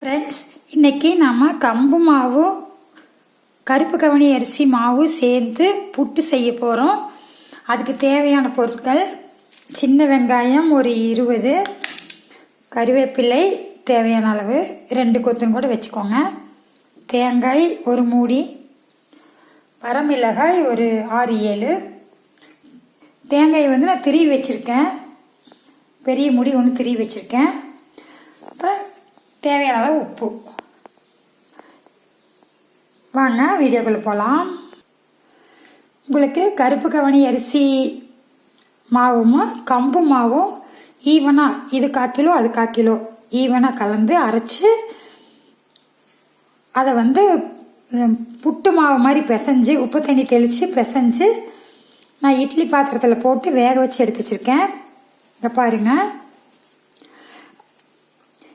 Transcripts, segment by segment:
Friends, இன்றைக்கி நம்ம கம்பு மாவும் கருப்பு கவனி அரிசி மாவும் சேர்த்து புட்டு செய்ய போகிறோம். அதுக்கு தேவையான பொருட்கள்: சின்ன வெங்காயம் ஒரு 20, கருவேப்பிலை தேவையான அளவு 2 கொத்துன்னு கூட வச்சுக்கோங்க, தேங்காய் ஒரு மூடி, வரமிளகாய் ஒரு 6-7. தேங்காய் நான் திருவி வச்சுருக்கேன், பெரிய மூடி ஒன்று திருவி வச்சுருக்கேன். அப்புறம் தேவையான அளவு உப்பு. வாங்க வீடியோக்குள்ளே போகலாம். உங்களுக்கு கருப்பு கவனி அரிசி மாவும் கம்பு மாவும் ஈவனாக, இது 1/4 கிலோ அது 1/4 கிலோ ஈவனாக கலந்து அரைச்சி அதை புட்டு மாவு மாதிரி பிசைஞ்சு உப்பு தண்ணி தெளித்து பிசைஞ்சு நான் இட்லி பாத்திரத்தில் போட்டு வேக வச்சு எடுத்து வச்சுருக்கேன். இங்கே பாருங்கள்,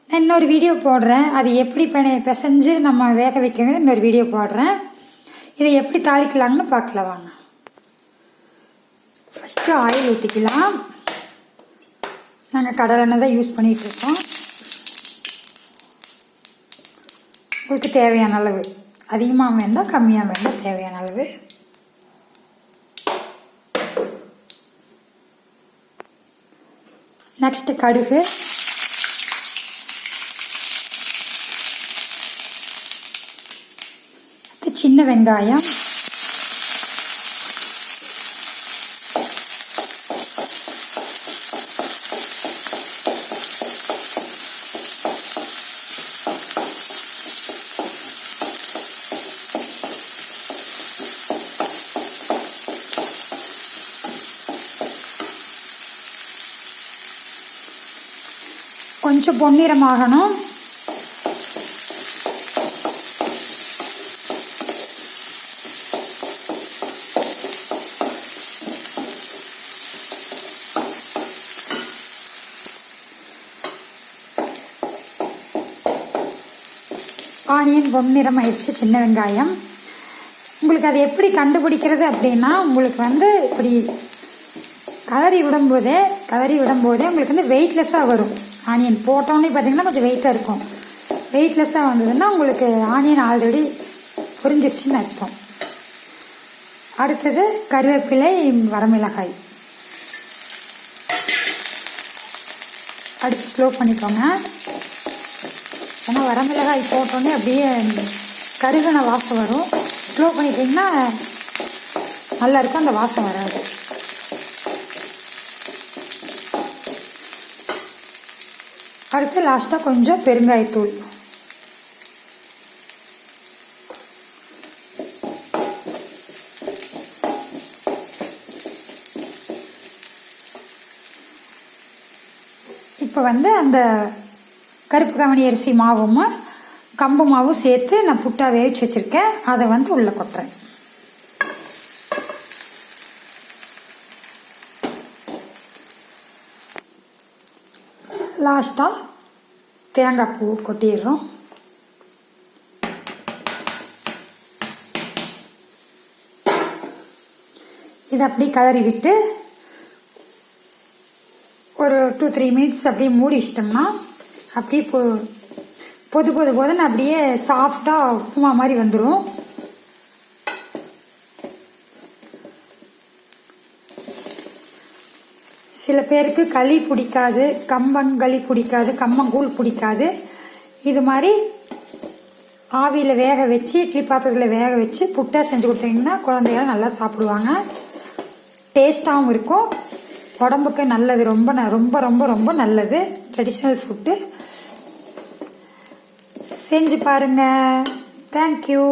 நான் இன்னொரு வீடியோ போடுறேன். அது எப்படி பிசைஞ்சு நம்ம வேக வைக்கிறது இன்னொரு வீடியோ போடுறேன். இதை எப்படி தாளிக்கலாம்னு பார்க்கலாம் வாங்க. ஃபஸ்ட்டு ஆயில் ஊற்றிக்கலாம். நாங்கள் கடலெண்ணெய் தான் யூஸ் பண்ணிகிட்ருக்கோம். உங்களுக்கு தேவையான அளவு, அதிகமாக வேண்டாம் கம்மியாக வேண்டாம், தேவையான அளவு. நெக்ஸ்ட்டு கடுகு, சின்ன வெங்காயம், கொஞ்சம் பொன்னிறமாகணும். ஆனியன் பொன்னிறம் ஆயிடுச்சு. சின்ன வெங்காயம், உங்களுக்கு அதை எப்படி கண்டுபிடிக்கிறது அப்படின்னா, உங்களுக்கு இப்படி கலரி விடும்போதே உங்களுக்கு வெயிட்லெஸ்ஸாக வரும். ஆனியன் போட்டோன்னே பார்த்தீங்கன்னா கொஞ்சம் வெயிட்டாக இருக்கும். வெயிட்லெஸ்ஸாக வந்ததுன்னா உங்களுக்கு ஆனியன் ஆல்ரெடி பொரிஞ்சிருச்சுன்னு அர்த்தம். அடுத்தது கருவேப்பிலை, வரமிளகாய் அடுத்து ஸ்லோ பண்ணிக்கோங்க. ஏன்னா வரமிளகாய் போட்டோன்னே அப்படியே கருகின வாசம் வரும். ஸ்லோ பண்ணிட்டிங்கன்னா நல்லாயிருக்கும், அந்த வாசம் வராது. அடுத்து லாஸ்ட்டாக கொஞ்சம் பெருங்காயத்தூள். இப்போ அந்த கருப்பு கவனி அரிசி மாவும் கம்பு மாவும் சேர்த்து நான் புட்டா வேவிச்சு வச்சுருக்கேன். அதை உள்ளே கொட்டுறேன். லாஸ்ட்டாக தேங்காய் பூ கொட்டிடுறோம். இதை அப்படியே கலரி விட்டு ஒரு 2-3 மினிட்ஸ் அப்படியே மூடி வச்சிட்டோம்னா அப்படியே பொதுன்னு அப்படியே சாஃப்டாக உப்புமா மாதிரி வந்துடும். சில பேருக்கு களி பிடிக்காது, கம்பங்களி பிடிக்காது, கம்மங்கூழ் பிடிக்காது. இது மாதிரி ஆவியில் வேக வச்சு இட்லி பாத்திரத்தில் வேக வச்சு புட்டா செஞ்சு கொடுத்தீங்கன்னா குழந்தைகள் நல்லா சாப்பிடுவாங்க. டேஸ்ட்டாகவும் இருக்கும், உடம்புக்கு நல்லது. ரொம்ப ரொம்ப ரொம்ப ரொம்ப நல்லது. Traditional food. செஞ்சு பாருங்கள். தேங்க்யூ.